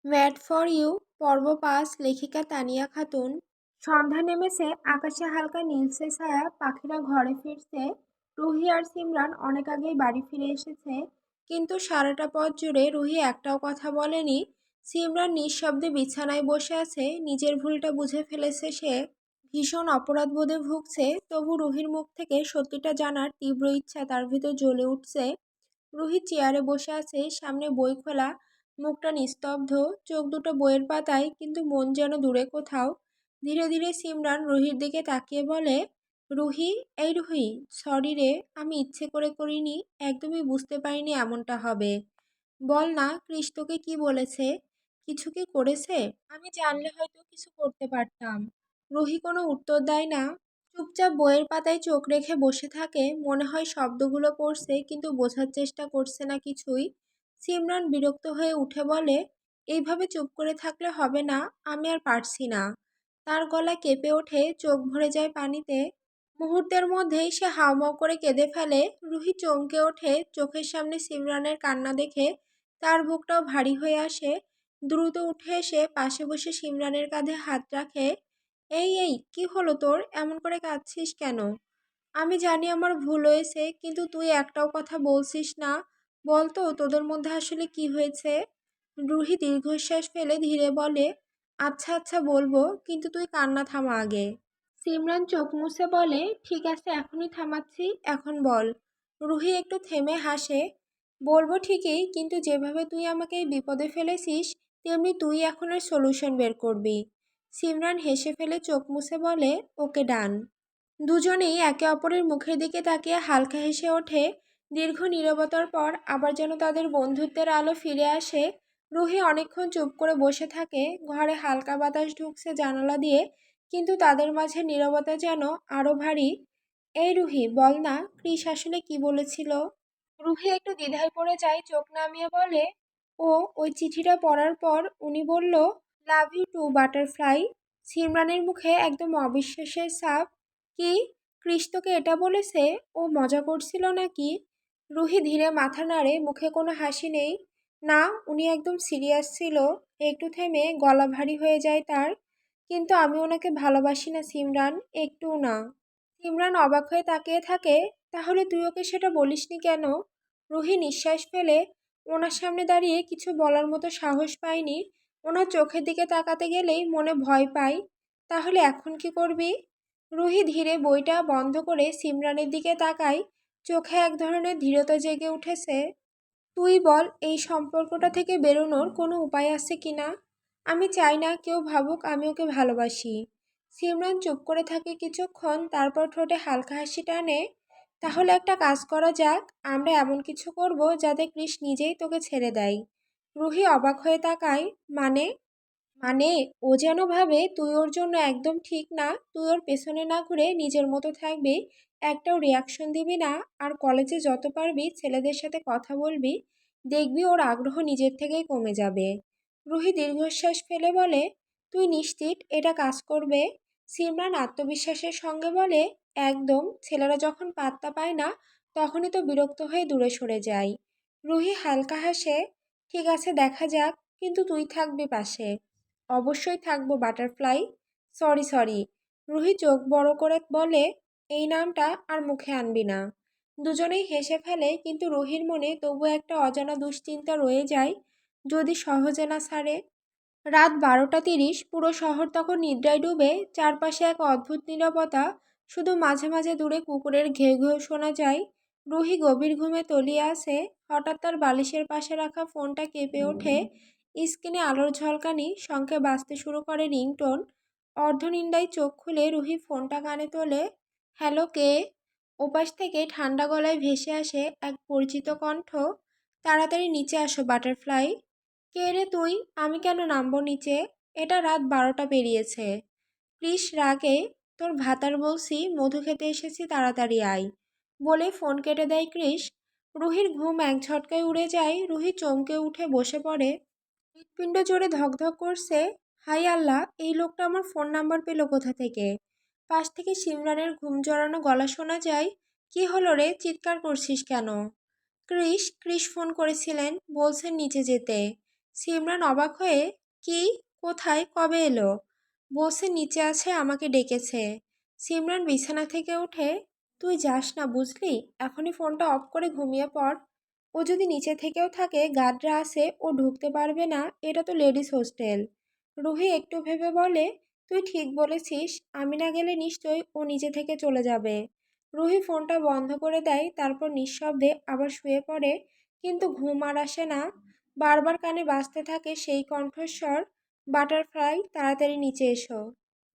Wait for you পর্ব ৫ লেখিকা তানিয়া খাতুন। সন্ধ্যা নেমেছে, আকাশে হালকা নীলচে ছায়া, পাখিরা ঘরে ফিরছে। রুহি আর সিমরান অনেক আগেই বাড়ি ফিরে এসেছে, কিন্তু সারাটা পথ জুড়ে রুহি একটাও কথা বলেনি। সিমরান নিঃশব্দে বিছানায় বসে আছে, নিজের ভুলটা বুঝে ফেলেছে সে। ভীষণ অপরাধবোধে ভুগছে, তবু রুহির মুখ থেকে সত্যিটা জানার তীব্র ইচ্ছা তার ভিতর জ্বলে উঠছে। রুহি চেয়ারে বসে আছে, সামনে বই খোলা, মুখটা নিস্তব্ধ, চোখ দুটো বইয়ের পাতায়, কিন্তু মন যেন দূরে কোথাও। ধীরে ধীরে সিমরান রুহির দিকে তাকিয়ে বলে, রুহি, এই রুহি, সরি রে, আমি ইচ্ছে করে করিনি, একদমই বুঝতে পারিনি এমনটা হবে। বল না, কৃষ তোকে কি বলেছে? কিছু কি করেছে? আমি জানলে হয়তো কিছু করতে পারতাম। রুহি কোনো উত্তর দেয় না, চুপচাপ বইয়ের পাতায় চোখ রেখে বসে থাকে, মনে হয় শব্দগুলো পড়ছে কিন্তু বোঝার চেষ্টা করছে না কিছুই। সিমরান বিরক্ত হয়ে উঠে বলে, এইভাবে চুপ করে থাকলে হবে না, আমি আর পারছি না। তার গলা কেঁপে ওঠে, চোখ ভরে যায় পানিতে। মুহূর্তের মধ্যেই সে হাউমাউ করে কেঁদে ফেলে। রুহি চমকে ওঠে, চোখের সামনে সিমরানের কান্না দেখে তার বুকটাও ভারী হয়ে আসে। দ্রুত উঠে এসে পাশে বসে সিমরানের কাঁধে হাত রাখে। এই এই, কি হলো তোর, এমন করে কাঁদছিস কেন? আমি জানি আমার ভুল হয়েছে, কিন্তু তুই একটাও কথা বলছিস না। বল তো, তোদের মধ্যে আসলে কি হয়েছে? রুহি দীর্ঘশ্বাস ফেলে ধীরে বলে, আচ্ছা আচ্ছা বলবো, কিন্তু তুই কান্না থামা আগে। সিমরান চোখ মুছে বলে, ঠিক আছে, এখনই থামাচ্ছি, এখন বল। রুহি একটু থেমে হাসে, বলবো ঠিকই, কিন্তু যেভাবে তুই আমাকে এই বিপদে ফেলেছিস, তেমনি তুই এখন এর সলিউশন বের করবি। সিমরান হেসে ফেলে চোখ মুছে বলে, ওকে ডান। দুজনেই একে অপরের মুখের দিকে তাকিয়ে হালকা হেসে ওঠে। দীর্ঘ নীরবতার পর আবার যেন তাদের বন্ধুত্বের আলো ফিরে আসে। রুহি অনেকক্ষণ চুপ করে বসে থাকে, ঘরে হালকা বাতাস ঢুকছে জানালা দিয়ে, কিন্তু তাদের মাঝে নীরবতা যেন আরো ভারী। এই রুহি, বল না, কৃষ আসলে কি বলেছিল? রুহি একটু দ্বিধায় পড়ে যায়, চোখ নামিয়ে বলে, ও ওই চিঠিটা পড়ার পর উনি বলল, লাভ ইউ টু বাটারফ্লাই। সিমরানের মুখে একদম অবিশ্বাসের ছাপ। কি? কৃষ তোকে এটা বলেছে? ও মজা করছিল নাকি? রুহি ধীরে মাথা নাড়ে, মুখে কোনো হাসি নেই। না, উনি একদম সিরিয়াস ছিল। একটু থেমে গলা ভারী হয়ে যায় তার। কিন্তু আমি ওনাকে ভালোবাসি না সিমরান, একটুও না। সিমরান অবাক হয়ে তাকিয়ে থাকে, তাহলে তুই ওকে সেটা বলিসনি কেন? রুহি নিঃশ্বাস ফেলে, ওনার সামনে দাঁড়িয়ে কিছু বলার মতো সাহস পায়নি। ওনার চোখের দিকে তাকাতে গেলেই মনে ভয় পাই। তাহলে এখন কি করবি? রুহি ধীরে বইটা বন্ধ করে সিমরানের দিকে তাকায়, চোখে এক ধরনের দৃঢ়তা জেগে উঠেছে। তুই বল, এই সম্পর্কটা থেকে বেরোনোর কোনো উপায় আছে কিনা? আমি চাই না কেউ ভাবুক আমি ওকে ভালোবাসি। সিমরান চুপ করে থাকে কিছুক্ষণ, তারপর ঠোঁটে হালকা হাসি টানে। তাহলে একটা কাজ করা যাক, আমরা এমন কিছু করব যাতে কৃষ নিজেই তোকে ছেড়ে দেয়। রুহি অবাক হয়ে তাকায়, মানে? মানে, ও যেন ভাবে তুই ওর জন্য একদম ঠিক না, তুই ওর পেছনে না ঘুরে নিজের মতো থাকবি, একটাও রিয়াকশন দিবি না, আর কলেজে যত পারবি ছেলেদের সাথে কথা বলবি, দেখবি ওর আগ্রহ নিজের থেকেই কমে যাবে। রুহি দীর্ঘশ্বাস ফেলে বলে, তুই নিশ্চিত এটা কাজ করবে? সিমরান আত্মবিশ্বাসের সঙ্গে বলে, একদম, ছেলেরা যখন পাত্তা পায় না তখনই তো বিরক্ত হয়ে দূরে সরে যায়। রুহি হালকা হাসে, ঠিক আছে, দেখা যাক, কিন্তু তুই থাকবি পাশে। অবশ্যই থাকবো বাটারফ্লাই। Sorry sorry. রুহি চোখ বড় করে বলে, এই নামটা আর মুখে আনবি না। দুজনেই হেসে ফেলে, কিন্তু রুহির মনে তবু একটা অজানা দুশ্চিন্তা রয়ে যায়, যদি সহজে না ছাড়ে। রাত 12টা 30, পুরো শহর তখন নিদ্রায় ডুবে, চারপাশে এক অদ্ভুত নীরবতা, শুধু মাঝে মাঝে দূরে কুকুরের ঘেউ ঘেউ শোনা যায়। রুহি গভীর ঘুমে তলিয়ে আছে, হঠাৎ তার বালিশের পাশে রাখা ফোনটা কেঁপে ওঠে। স্ক্রিনে আলোর ঝলকানি, শঙ্খে বাজতে শুরু করে রিংটোন। অর্ধনিন্দায় চোখ খুলে রুহি ফোনটা কানে তোলে। হ্যালো, কে? ওপাশ থেকে ঠান্ডা গলায় ভেসে আসে এক পরিচিত কণ্ঠ, তাড়াতাড়ি নিচে আসো বাটারফ্লাই। কে রে তুই? আমি কেন নামবো নিচে? এটা রাত 12টা পেরিয়েছে। কৃষ রাগে, তোর ভাতার বলছি মধু খেতে এসেছি, তাড়াতাড়ি আয়। বলে ফোন কেটে দেয় কৃষ। রুহির ঘুম এক ঝটকায় উড়ে যায়, রুহি চমকে উঠে বসে পড়ে। হৃৎপিণ্ড জোরে ধকধক করছে। হাই আল্লাহ, এই লোকটা আমার ফোন নাম্বার পেল কোথা থেকে? পাশ থেকে সিমরানের ঘুম জড়ানো গলা শোনা যায়, কি হলো রে, চিৎকার করছিস কেন? কৃষ কৃষ ফোন করেছিলেন, বলছেন নিচে যেতে। সিমরান অবাক হয়ে, কি, কোথায়, কবে এলো? বসে নিচে আছে, আমাকে ডেকেছে। সিমরান বিছানা থেকে উঠে, তুই যাস না বুঝলি, এখনই ফোনটা অফ করে ঘুমিয়ে পড়। ও যদি নিচে থেকেও থাকে, গার্ডরা আছে, ও ঢুকতে পারবে না, এটা তো লেডিস হোস্টেল। রুহি একটু ভেবে বলে, তুই ঠিক বলেছিস, আমি না গেলে নিশ্চয়ই ও নিজে থেকে চলে যাবে। রুহি ফোনটা বন্ধ করে দেয়, তারপর নিঃশব্দে আবার শুয়ে পড়ে, কিন্তু ঘুম আর আসে না। বারবার কানে বাজতে থাকে সেই কণ্ঠস্বর, বাটারফ্লাই তাড়াতাড়ি নিচে এসো।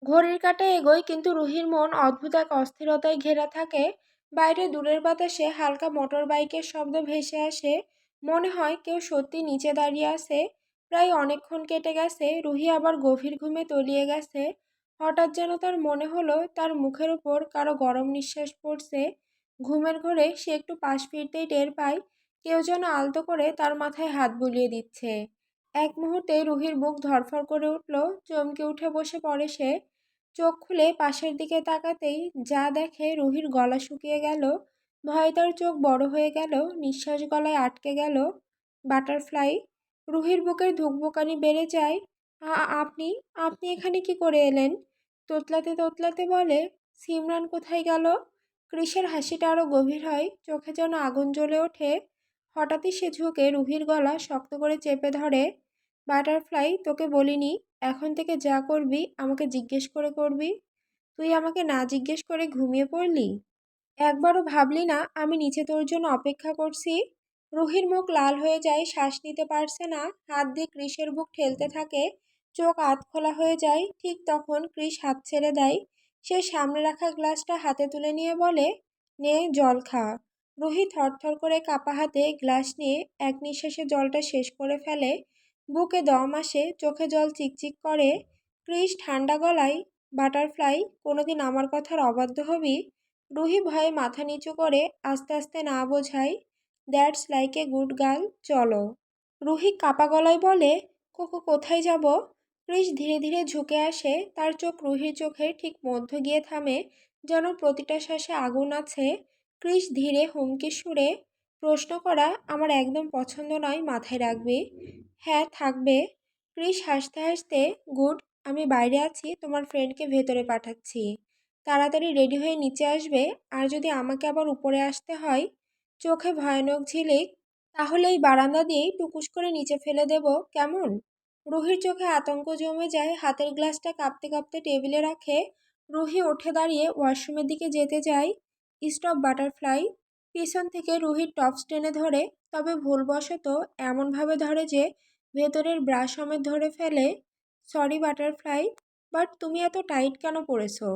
ঘড়ির কাঁটা এগোয়, কিন্তু রুহির মন অদ্ভুত এক অস্থিরতায় ঘেরা থাকে। বাইরে দূরের বাতাসে হালকা মোটর বাইকের শব্দ ভেসে আসে, মনে হয় কেউ সত্যি নিচে দাঁড়িয়ে আছে। প্রায় অনেকক্ষণ কেটে গেছে, রুহি আবার গভীর ঘুমে তলিয়ে গেছে। হঠাৎ যেন তার মনে হলো তার মুখের উপর কারো গরম নিঃশ্বাস পড়ছে। ঘুমের ঘোরে সে একটু পাশ ফিরতেই টের পায় কেউ যেন আলতো করে তার মাথায় হাত বুলিয়ে দিচ্ছে। এক মুহূর্তে রুহির বুক ধড়ফড় করে উঠল, চমকে উঠে বসে পড়ে সে। চোখ খুলে পাশের দিকে তাকাতেই যা দেখে, রুহির গলা শুকিয়ে গেল। ভয়ে তার চোখ বড় হয়ে গেল, নিঃশ্বাস গলায় আটকে গেল। বাটারফ্লাই। রুহির বুকের ধুকপুকানি বেড়ে যায়। আপনি আপনি এখানে কি করে এলেন? তোতলাতে তোতলাতে বলে, সিমরান কোথায় গেল? কৃষের হাসিটা আরো গভীর হয়, চোখে যেন আগুন জ্বলে ওঠে। হঠাৎই সে ঝুঁকে রুহির গলা শক্ত করে চেপে ধরে। বাটারফ্লাই, তোকে বলিনি এখন থেকে যা করবি আমাকে জিজ্ঞেস করে করবি? তুই আমাকে না জিজ্ঞেস করে ঘুমিয়ে পড়লি? একবারও ভাবলি না আমি নিচে তোর জন্য অপেক্ষা করছি? রুহির মুখ লাল হয়ে যায়, শ্বাস নিতে পারছে না, হাত দিয়ে কৃষের বুক ঠেলতে থাকে। চোখ আধখোলা হয়ে যায়। ঠিক তখন কৃষ হাত ছেড়ে দেয়। সে সামনে রাখা গ্লাসটা হাতে তুলে নিয়ে বলে, নে জল খা। রুহি থরথর করে কাপা হাতে গ্লাস নিয়ে এক নিঃশ্বাসে জলটা শেষ করে ফেলে। বুকে দম আসে, চোখে জল চিকচিক করে। কৃষ ঠান্ডা গলায়, বাটারফ্লাই, কোনোদিন আমার কথার অবাধ্য হবি? রুহি ভয়ে মাথা নিচু করে আস্তে আস্তে না বোঝায়, that's like a good girl, চলো। রুহি কাপা গলায় বলে, কোকো কোথায় যাব? কৃষ ধীরে ধীরে ঝুঁকে আসে, তার চোখ রুহির চোখের ঠিক মধ্য গিয়ে থামে, যেন প্রতিটা শ্বাসে আগুন আছে। কৃষ ধীরে হুমকি সুরে, প্রশ্ন করা আমার একদম পছন্দ নয়, মাথায় রাখবি। হ্যাঁ থাকবে। কৃষ হাসতে হাসতে, গুড। আমি বাইরে আছি, তোমার ফ্রেন্ডকে ভেতরে পাঠাচ্ছি। তাড়াতাড়ি রেডি হয়ে নিচে আসবে, আর যদি আমাকে আবার উপরে আসতে হয়, চোখে ভয়ানক ঝিলিক, তাহলে এই বারান্দা দিয়েই টুকুস করে নিচে ফেলে দেব, কেমন? রুহির চোখে আতঙ্ক জমে যায়, হাতের গ্লাসটা কাঁপতে কাঁপতে টেবিলে রাখে। রুহি উঠে দাঁড়িয়ে ওয়াশরুমের দিকে যেতে যায়। Stop butterfly. পিছন থেকে রুহির টপস টেনে ধরে, তবে ভুলবশত এমনভাবে ধরে যে ভেতরের ব্রা সমেত ধরে ফেলে। সরি বাটারফ্লাই, বাট তুমি এত টাইট কেন পড়েছো?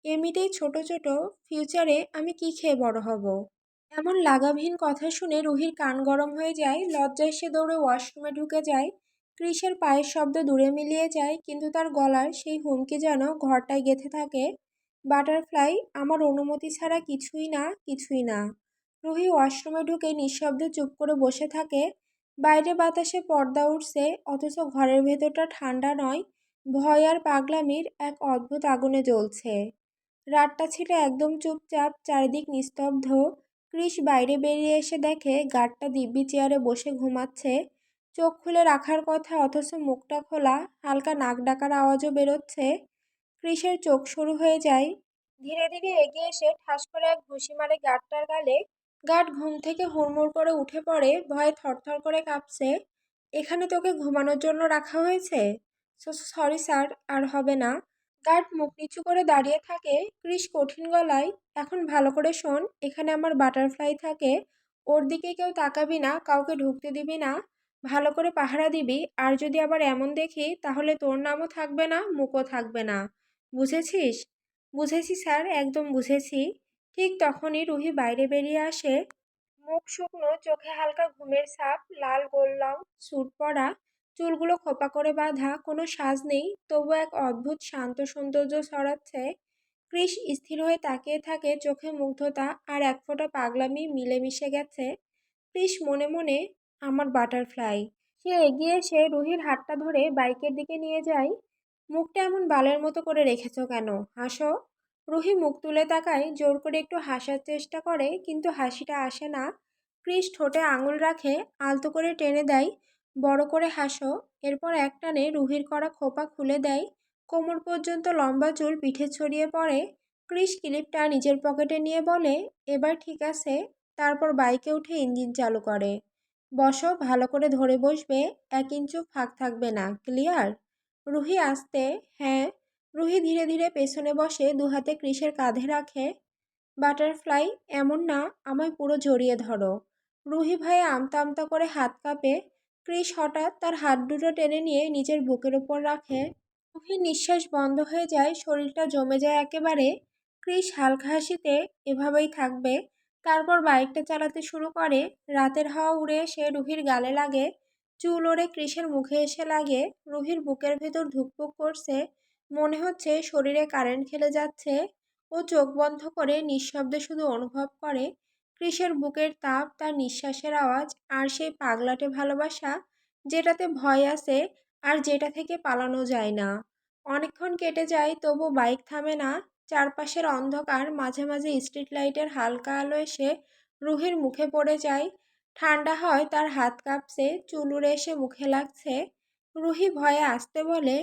এমনিতেই ছোট ছোট, ফিউচারে আমি কি খেয়ে বড় হব? এমন লাগামহীন কথা শুনে রুহির কান গরম হয়ে যায়, লজ্জায় সে দৌড়ে ওয়াশরুমে ঢুকে যায়। কৃষের পায়ের শব্দ দূরে মিলিয়ে যায়, কিন্তু তার গলার সেই হুমকি যেন ঘরটায় গেঁথে থাকে। বাটারফ্লাই, আমার অনুমতি ছাড়া কিছুই না, কিছুই না। রুহি ওয়াশরুমে ঢুকে নিঃশব্দে চুপ করে বসে থাকে। বাইরে বাতাসে পর্দা উঠছে, অথচ ঘরের ভেতরটা ঠান্ডা নয়, ভয় আর পাগলামির এক অদ্ভুত আগুনে জ্বলছে। রাতটা ছিল একদম চুপচাপ, চারিদিক নিস্তব্ধ। কৃষ বাইরে বেরিয়ে এসে দেখে গার্ডটা দিব্যি চেয়ারে বসে ঘুমাচ্ছে। চোখ খুলে রাখার কথা, অথচ মুখটা খোলা, হালকা নাক ডাকার আওয়াজও বেরোচ্ছে। কৃষের চোখ শুরু হয়ে যায়। ধীরে ধীরে এগিয়ে এসে ঠাস করে এক ঘুষি মারে গার্ডটার গালে। গার্ড ঘুম থেকে হুড়মুড় করে উঠে পড়ে, ভয়ে থরথর করে কাঁপছে। এখানে তোকে ঘুমানোর জন্য রাখা হয়েছে? সরি স্যার, আর হবে না। গার্ড মুখ নিচু করে দাঁড়িয়ে থাকে। কৃষ কঠিন গলায়, এখন ভালো করে শোন, এখানে আমার বাটারফ্লাই থাকে। ওর দিকে কেউ তাকাবি না, কাউকে ঢুকতে দিবি না, ভালো করে পাহারা দিবি, আর যদি আবার এমন দেখি তাহলে তোর নামও থাকবে না, মুখও থাকবে না। বুঝেছিস? বুঝেছি স্যার, একদম বুঝেছি। ঠিক তখনই রুহি বাইরে বেরিয়ে আসে। মুখ শুকনো, চোখে হালকা ঘুমের ছাপ, লাল গোল লং স্যুট পরা, চুলগুলো খোপা করে বাঁধা, কোনো সাজ নেই, তবু এক অদ্ভুত শান্ত সৌন্দর্য ছড়াচ্ছে। কৃষ স্থির হয়ে তাকিয়ে থাকে, চোখে মুগ্ধতা আর এক ফোঁটা পাগলামি মিলেমিশে গেছে। কৃষ মনে মনে, আমার বাটারফ্লাই। সে এগিয়ে এসে রুহির হাতটা ধরে বাইকের দিকে নিয়ে যায়। মুখটা এমন বালের মতো করে রেখেছো কেন? হাসো। রুহি মুখ তুলে তাকায়, জোর করে একটু হাসার চেষ্টা করে, কিন্তু হাসিটা আসে না। কৃষ ঠোঁটে আঙুল রাখে, আলতো করে টেনে দেয়। বড় করে হাসো। এরপর একটানে রুহির করা খোপা খুলে দেয়। কোমর পর্যন্ত লম্বা চুল পিঠে ছড়িয়ে পড়ে। ক্রিস ক্লিপটা নিজের পকেটে নিয়ে বলে, এবার ঠিক আছে। তারপর বাইকে উঠে ইঞ্জিন চালু করে। বসো, ভালো করে ধরে বসবে। 1 ইঞ্চও ফাঁক থাকবে না, ক্লিয়ার? রুহি আস্তে, হ্যাঁ। রুহি ধীরে ধীরে পেছনে বসে, দুহাতে ক্রিসের কাঁধে রাখে। বাটারফ্লাই, এমন না, আমায় পুরো জড়িয়ে ধরো। রুহি ভয়ে আমতা আমতা করে হাত কাঁপে। ক্রিস হঠাৎ তার হাত দুটো টেনে নিয়ে নিজের বুকের উপর রাখে। রুহির নিঃশ্বাস বন্ধ হয়ে যায়, শরীরটা জমে যায় একেবারে। ক্রিস হালকা হাসিতে, এভাবেই থাকবে। তারপর বাইকটা চালাতে শুরু করে। রাতের হাওয়া উড়ে এসে রুহির গালে লাগে। চুল ওড়ে ক্রিসের মুখে এসে লাগে। রুহির বুকের ভেতর ধুকপুক করছে। মনে হচ্ছে শরীরে কারেন্ট খেলে যাচ্ছে। ও চোখ বন্ধ করে নিঃশব্দে শুধু অনুভব করে ক্রিসের বুকের তাপ, তার নিঃশ্বাসের আওয়াজ, আর সেই পাগলাটে ভালোবাসা যেটাতে ভয় আছে আর যেটা থেকে পালানো যায় না। অনেকক্ষণ কেটে যায়, তবু বাইক থামে না। চারপাশের অন্ধকার, মাঝে মাঝে স্ট্রিট লাইটের হালকা আলো এসে রুহির মুখে পড়ে যায়। ঠান্ডা হয়, তার হাত কাঁপছে, চুল উড়ে এসে মুখে লাগছে। রুহি ভয়ে আসতে বলে,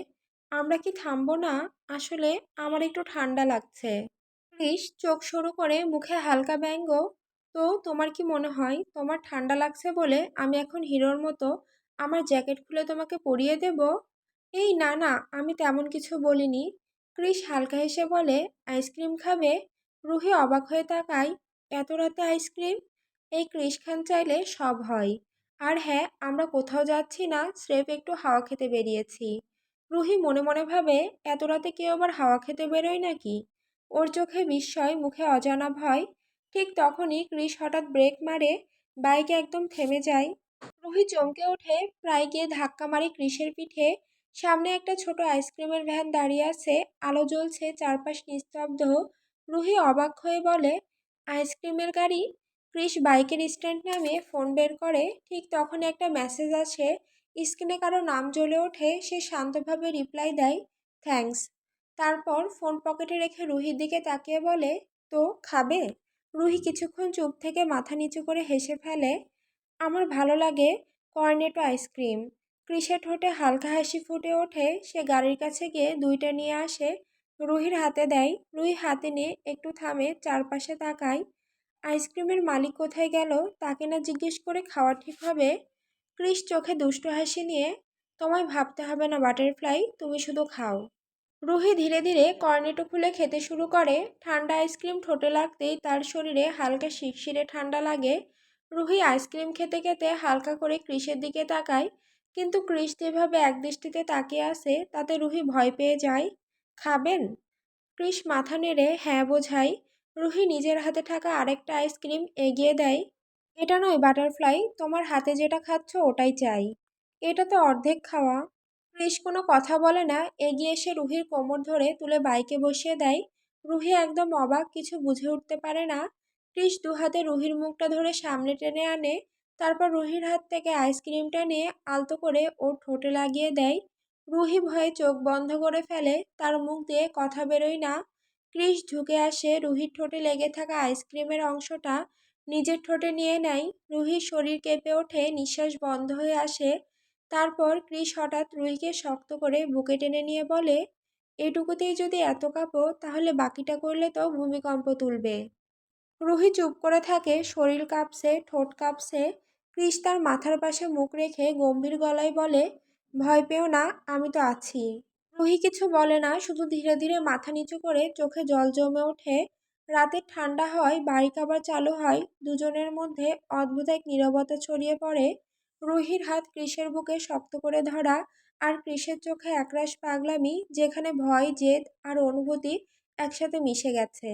আমরা কি থামবো না? আসলে আমার একটু ঠান্ডা লাগছে। ক্রিস চোখ সরু করে মুখে হালকা ব্যঙ্গ। তো তোমার কি মনে হয় তোমার ঠান্ডা লাগছে বলে আমি এখন হিরোর মতো আমার জ্যাকেট খুলে তোমাকে পরিয়ে দেব? এই না না, আমি তেমন কিছু বলিনি। ক্রিস হালকা হেসে বলে, আইসক্রিম খাবে? রুহি অবাক হয়ে তাকায়। এত রাতে আইসক্রিম? এই ক্রিস খান চাইলে সব হয়। আর হ্যাঁ, আমরা কোথাও যাচ্ছি না, স্রেফ একটু হাওয়া খেতে বেরিয়েছি। রুহি মনে মনে ভাবে, এত রাতে কেউ আবার হাওয়া খেতে বেরোয় নাকি? ওর চোখে বিস্ময়, মুখে অজানা ভয়। ঠিক তখনই ক্রিস হঠাৎ ব্রেক মারে। বাইক একদম থেমে যায়। রুহি চমকে ওঠে, প্রায় গিয়ে ধাক্কা মারে ক্রিসের পিঠে। সামনে একটা ছোট আইসক্রিমের ভ্যান দাঁড়িয়ে আছে, আলো জ্বলছে, চারপাশ নিস্তব্ধ। রুহি অবাক হয়ে বলে, আইসক্রিমের গাড়ি? ক্রিস বাইকের স্ট্যান্ড নামিয়ে ফোন বের করে। ঠিক তখন একটা মেসেজ আসে। স্ক্রিনে কারো নাম জ্বলে ওঠে। সে শান্তভাবে রিপ্লাই দেয়, থ্যাঙ্কস। তারপর ফোন পকেটে রেখে রুহির দিকে তাকিয়ে বলে, তো খাবে? রুহি কিছুক্ষণ চুপ থেকে মাথা নিচু করে হেসে ফেলে। আমার ভালো লাগে কর্নেটো আইসক্রিম। ক্রিসের ঠোঁটে হালকা হাসি ফুটে ওঠে। সে গাড়ির কাছে গিয়ে দুইটা নিয়ে আসে, রুহির হাতে দেয়। রুহি হাতে নিয়ে একটু থামে, চারপাশে তাকায়। আইসক্রিমের মালিক কোথায় গেল? তাকে না জিজ্ঞেস করে খাওয়া ঠিক হবে? ক্রিস চোখে দুষ্টু হাসি নিয়ে, তোমায় ভাবতে হবে না বাটারফ্লাই, তুমি শুধু খাও। রুহি ধীরে ধীরে কর্নেটো খুলে খেতে শুরু করে। ঠান্ডা আইসক্রিম ঠোঁটে লাগতেই তার শরীরে হালকা শিরশিরে ঠান্ডা লাগে। রুহি আইসক্রিম খেতে খেতে হালকা করে ক্রিসের দিকে তাকায়। কিন্তু ক্রিস যেভাবে একদৃষ্টিতে তাকিয়ে আছে, তাতে রুহি ভয় পেয়ে যায়। খাবেন? ক্রিস মাথা নেড়ে হ্যাঁ বোঝায়। রুহি নিজের হাতে থাকা আরেকটা আইসক্রিম এগিয়ে দেয়। এটা নয় বাটারফ্লাই, তোমার হাতে যেটা খাচ্ছ ওটাই চাই। এটা তো অর্ধেক খাওয়া। ক্রিস কোনো কথা বলে না, এগিয়ে এসে রুহির কোমর ধরে তুলে বাইকে বসিয়ে দেয়। রুহি একদম অবাক, কিছু বুঝে উঠতে পারে না। ক্রিস দুহাতে রুহির মুখটা ধরে সামনে টেনে আনে। তারপর রুহির হাত থেকে আইসক্রিমটা নিয়ে আলতো করে ওর ঠোঁটে লাগিয়ে দেয়। রুহি ভয়ে চোখ বন্ধ করে ফেলে, তার মুখ দিয়ে কথা বেরোয় না। ক্রিস ঝুঁকে আসে, রুহির ঠোঁটে লেগে থাকা আইসক্রিমের অংশটা নিজের ঠোঁটে নিয়ে নেয়। রুহির শরীর কেঁপে ওঠে, নিঃশ্বাস বন্ধ হয়ে আসে। তারপর ক্রিস হঠাৎ রুহিকে শক্ত করে বুকে টেনে নিয়ে বলে, এটুকুতেই যদি এত কাঁপো, তাহলে বাকিটা করলে তো ভূমিকম্প তুলবে। রুহি চুপ করে থাকে, শরীর কাঁপছে, ঠোঁট কাঁপছে। ক্রিস তার মাথার পাশে মুখ রেখে গম্ভীর গলায় বলে, ভয় পেও না, আমি তো আছি। রুহি কিছু বলে না, শুধু ধীরে ধীরে মাথা নিচু করে চোখে জল জমে ওঠে। রাতের ঠান্ডা হয়, বাইক আবার চালু হয়। দুজনের মধ্যে অদ্ভুত এক নীরবতা ছড়িয়ে পড়ে। রুহির হাত ক্রিসের বুকে শক্ত করে ধরা, আর ক্রিসের চোখে একরাশ পাগলামি, যেখানে ভয়, জেদ আর অনুভূতি একসাথে মিশে গেছে।